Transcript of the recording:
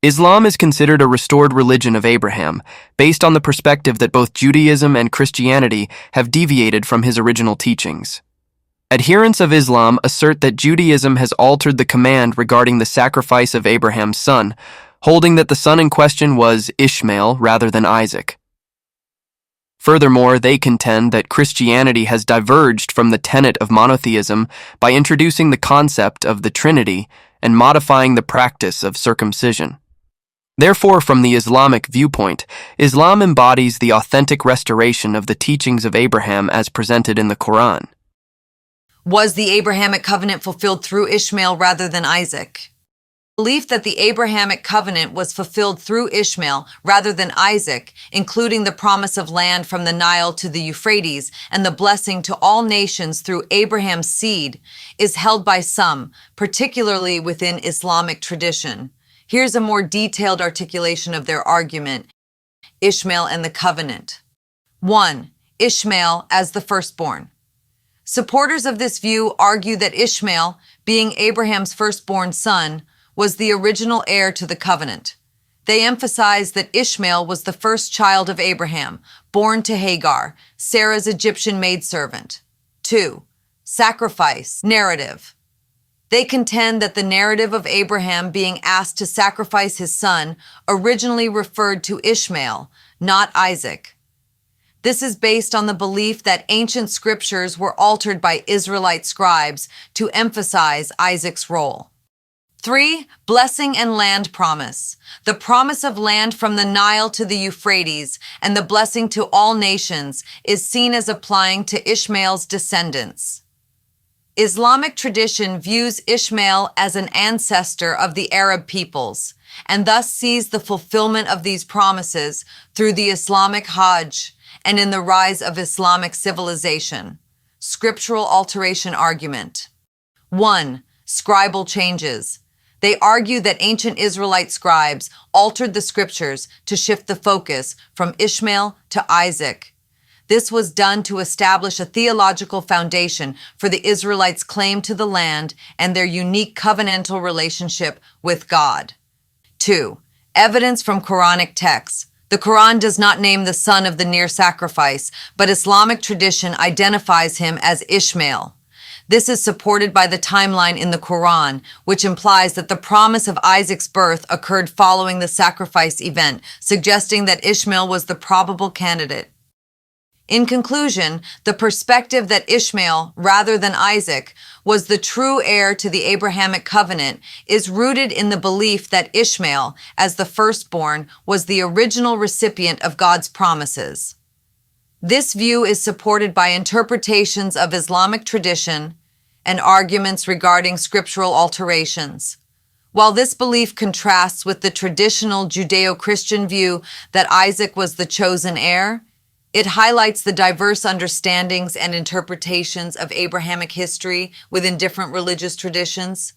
Islam is considered a restored religion of Abraham, based on the perspective that both Judaism and Christianity have deviated from his original teachings. Adherents of Islam assert that Judaism has altered the command regarding the sacrifice of Abraham's son, holding that the son in question was Ishmael rather than Isaac. Furthermore, they contend that Christianity has diverged from the tenet of monotheism by introducing the concept of the Trinity and modifying the practice of circumcision. Therefore, from the Islamic viewpoint, Islam embodies the authentic restoration of the teachings of Abraham as presented in the Quran. Was the Abrahamic covenant fulfilled through Ishmael rather than Isaac? Belief that the Abrahamic covenant was fulfilled through Ishmael rather than Isaac, including the promise of land from the Nile to the Euphrates and the blessing to all nations through Abraham's seed, is held by some, particularly within Islamic tradition. Here's a more detailed articulation of their argument. Ishmael and the covenant. 1. Ishmael as the firstborn. Supporters of this view argue that Ishmael, being Abraham's firstborn son, was the original heir to the covenant. They emphasize that Ishmael was the first child of Abraham, born to Hagar, Sarah's Egyptian maidservant. 2. Sacrifice narrative. They contend that the narrative of Abraham being asked to sacrifice his son originally referred to Ishmael, not Isaac. This is based on the belief that ancient scriptures were altered by Israelite scribes to emphasize Isaac's role. 3. Blessing and land promise. The promise of land from the Nile to the Euphrates and the blessing to all nations is seen as applying to Ishmael's descendants. Islamic tradition views Ishmael as an ancestor of the Arab peoples, and thus sees the fulfillment of these promises through the Islamic Hajj and in the rise of Islamic civilization. Scriptural alteration argument. 1. Scribal changes. They argue that ancient Israelite scribes altered the scriptures to shift the focus from Ishmael to Isaac. This was done to establish a theological foundation for the Israelites' claim to the land and their unique covenantal relationship with God. 2. Evidence from Quranic texts. The Quran does not name the son of the near sacrifice, but Islamic tradition identifies him as Ishmael. This is supported by the timeline in the Quran, which implies that the promise of Isaac's birth occurred following the sacrifice event, suggesting that Ishmael was the probable candidate. In conclusion, the perspective that Ishmael, rather than Isaac, was the true heir to the Abrahamic covenant is rooted in the belief that Ishmael, as the firstborn, was the original recipient of God's promises. This view is supported by interpretations of Islamic tradition and arguments regarding scriptural alterations. While this belief contrasts with the traditional Judeo-Christian view that Isaac was the chosen heir, it highlights the diverse understandings and interpretations of Abrahamic history within different religious traditions.